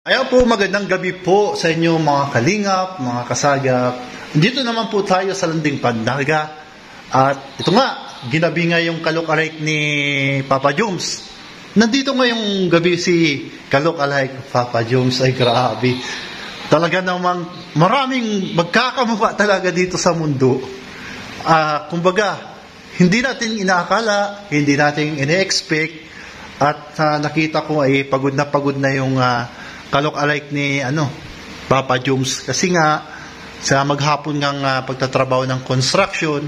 Ayan po, magandang gabi po sa inyo mga kalingap, mga kasagap. Dito naman po tayo sa Landing Pandaga. At ito nga, ginabi nga yung kalok-alike ni Papa Joms. Nandito ngayong gabi si kalok-alike Papa Joms. Ay grabe. Talaga namang maraming magkakamukha talaga dito sa mundo. Kumbaga, hindi natin inaakala, hindi natin ine-expect. At nakita ko ay pagod na yung kalok-alike ni Papa Joms, kasi nga sa maghapon ngang pagtatrabaho ng construction,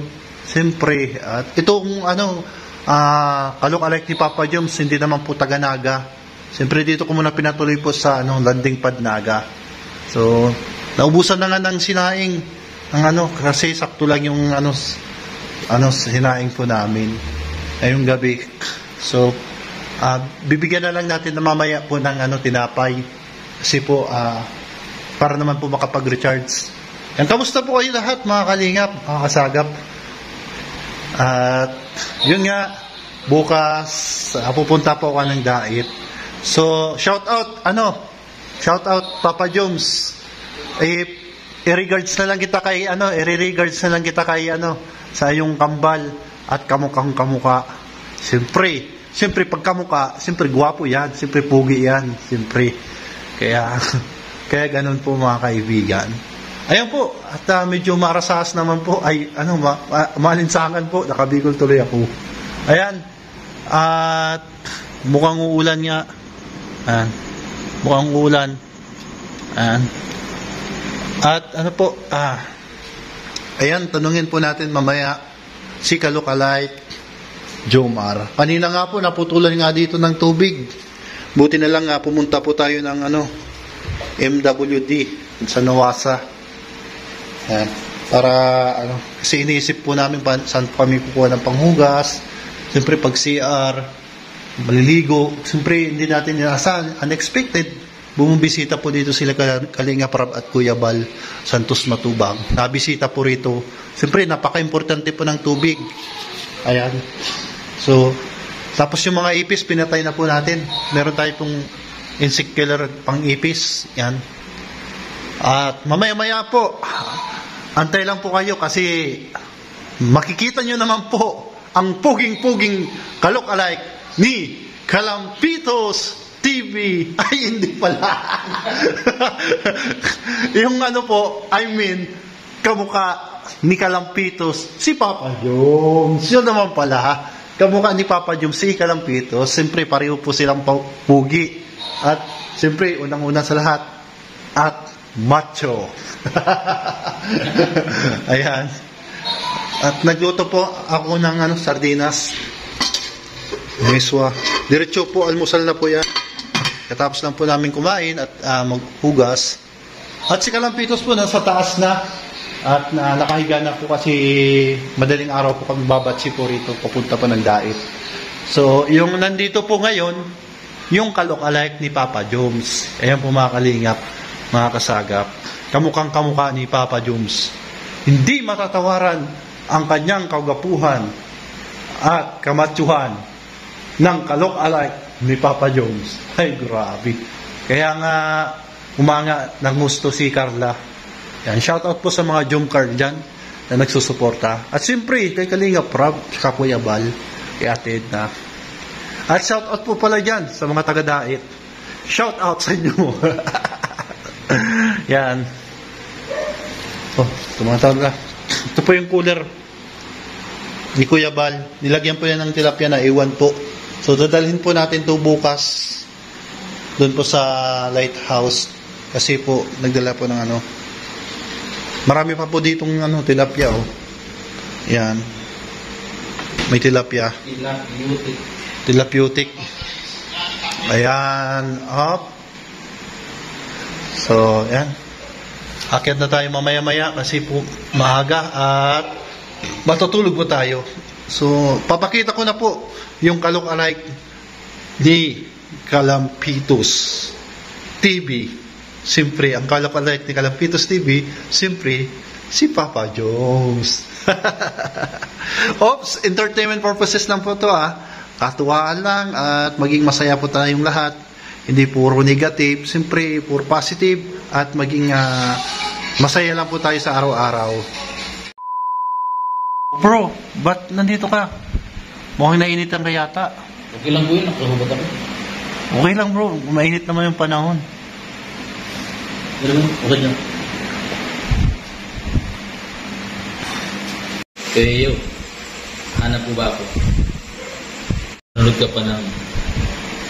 siyempre at itong kalok-alike ni Papa Joms hindi naman po taga-Naga. Siyempre dito ko muna pinatuloy po sa Landing Pandaga. So naubusan na nga ng sinaing kasi sakto lang yung sinaing po namin ngayong gabi. So bibigyan na lang natin na mamaya po ng tinapay. Kasi po, para naman po makapag-recharge. Yan, kamusta po kayo lahat mga kalingap, mga kasagap? At yun nga, bukas, pupunta po ako ng diet. So, shout out Papa Joms. I-regards na lang kita kay, i-regards na lang kita kay, sa iyong kambal at kamukhang kamuka. Siyempre pag kamuka, siyempre gwapo yan, siyempre pugi yan, siyempre. Kaya ganun po mga kaibigan. Ayan po, at medyo marasas naman po, ay malinsangan po, nakabigol tuloy ako. Ayan, at mukhang uulan nga. Ayan, mukhang uulan. Ayan. At ayan, tanungin po natin mamaya si kalok-alike Jomar. Kanina nga po, naputulan nga dito ng tubig. Buti na lang pumunta po tayo ng MWD sa Nawasa. Ayan. Para kasi iniisip po namin saan kami kukuha ng panghugas. Siyempre pag CR, maliligo. Siyempre hindi natin inaasahan, unexpected. Bumibisita po dito sila Kalinga Prab at Kuya Bal Santos Matubang. Nabisita po rito. Siyempre napaka-importante po ng tubig. Ayan. So tapos yung mga ipis, pinatay na po natin. Meron tayo pong insect killer pang ipis. Yan. At mamaya-maya po, antay lang po kayo kasi makikita nyo naman po ang puging-puging kalok-alike ni Kalampitos TV. Ay, hindi pala. Yung kamukha ni Kalampitos, si Papa Joms. Yun naman pala. Kamukha ni Papa Joms, si Kalampitos, siyempre pareho po silang pugi. At siyempre, unang-una sa lahat, at macho. Ayan. At nagluto po ako ng sardinas. Miswa. Diretso po, almusal na po yan. Katapos lang po namin kumain at maghugas. At si Kalampitos po nasa taas na. At nakahiga na po kasi madaling araw po kami babatsi po rito, papunta po ng diet. So, yung nandito po ngayon, yung kalok-alike ni Papa Joms. Ayan po mga kalingap, mga kasagap. Kamukhang kamukha ni Papa Joms. Hindi matatawaran ang kanyang kagapuhan at kamatsuhan ng kalok-alike ni Papa Joms. Ay, grabe. Kaya nga, umanga ng gusto si Carla. Yan, shoutout po sa mga Jomcar dyan na nagsusuporta. At siyempre, kay Kalinga Prab, sa Kuya Bal, kay Ate Edna. At shoutout po pala dyan sa mga taga-dait. Shoutout sa inyo. Yan. Oh, tumatawag na. Ito po yung cooler ni Kuya Bal. Nilagyan po yan ng tilapia na iwan po. So, dadalhin po natin ito bukas doon po sa lighthouse. Kasi po, nagdala po ng marami pa po ditong tilapia Yan. May tilapia. Tilapeutic. Ayan. Up. So, yan. Akyat na tayo mamaya-maya kasi po maaga at matutulog po tayo. So, papakita ko na po yung kalok-alike ni Kalampitos TV. Siyempre, ang kalok-alike ni Kalampitos TV, siyempre, si Papa Joms. Oops, entertainment purposes lang po ito Katuwaan lang at maging masaya po tayong lahat. hindi puro negative, siyempre puro positive at maging masaya lang po tayo sa araw-araw. Bro, ba't nandito ka? Mukhang nainitan ka yata. Okay lang po yun, nakahubad ako. Okay lang bro, mainit naman yung panahon. Pero okay lang. Yo, hanap po ba ako? Nanood ka pa ng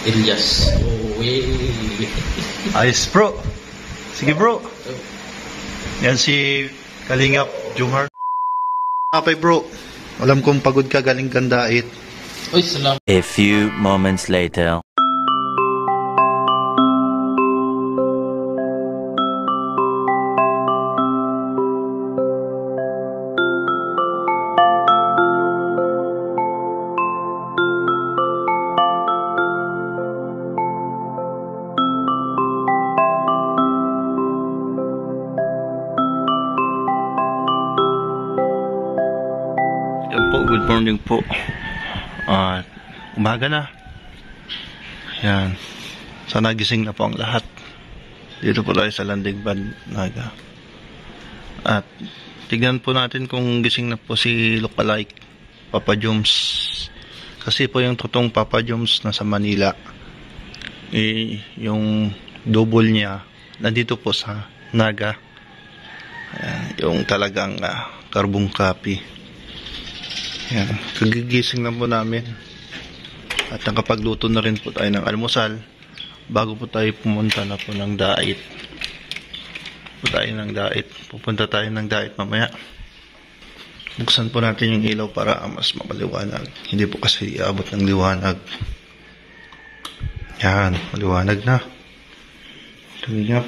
Elias. Oh, Ayos bro. Sige bro. Yan si Kalingap Jumar. Kapay bro, alam kong pagod ka galing Gandait. Uy, salamat. A few moments later. Yan po, good morning po. Umaga na. Yan. Sana gising na po ang lahat. Dito po tayo sa Landing Naga. At tignan po natin kung gising na po si lookalike Papa Joms. Kasi po yung totoong Papa Joms nasa Manila. Yung double niya nandito po sa Naga. Ayan, yung talagang carbon copy. Yan, kagigising na po namin at nakapagluto na rin po tayo ng almusal bago po tayo pumunta na po ng Dait. Pupunta tayo ng Dait mamaya. Buksan po natin yung ilaw para mas mapaliwanag. Hindi po kasi iabot ng liwanag. Yan, maliwanag na. Tumingap.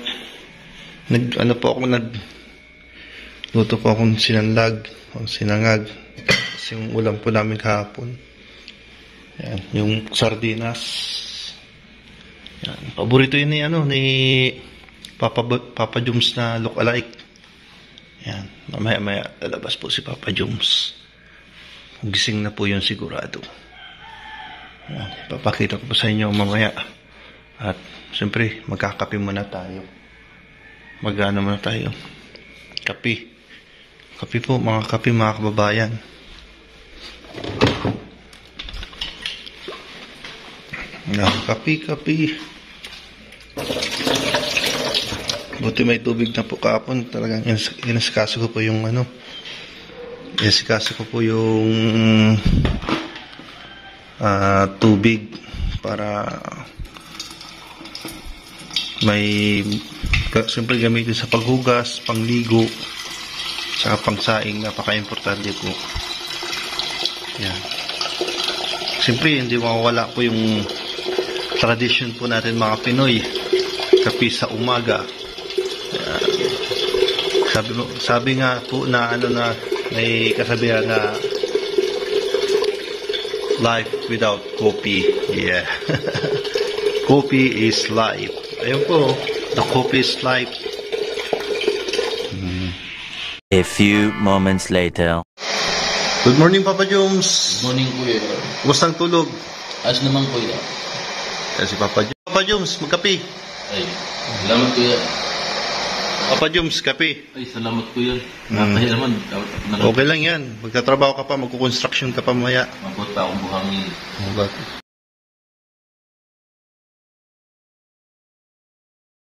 Luto po akong sinangag. Kasi yung ulam po namin kahapon. Yan, yung sardinas. Yan, paborito yun ni Papa Joms na lookalike. Yan, mamaya lalabas po si Papa Joms. Gising na po yun sigurado. Yan, papakita ko po sa inyo mamaya. At siyempre, magkakape muna tayo. Magano muna tayo. Kape. Kape po, mga kababayan. Kape. Buti may tubig na po kahapon. Talagang inasikaso ko po yung tubig para may siyempre gamitin sa paghugas, pangligo, saka pangsaing. Napaka-importante po. Yan. Siyempre, hindi mawawala po yung tradition po natin mga Pinoy. Kape sa umaga. Sabi nga po na may kasabihan na life without coffee. Yeah. Coffee is life. Ayun po, the coffee is life. A few moments later. Good morning, Papa Joms. Good morning, kuya. Kumusta ang tulog? Ayos naman, kuya. Yan si Papa Joms. Papa Joms, magkape. Ay, salamat, kuya. Papa Joms, kape. Ay, salamat, kuya. Nakaya naman. Okay lang yan. Magtatrabaho ka pa, magkukonstruction ka pa mamaya. Mabot pa akong buhangin.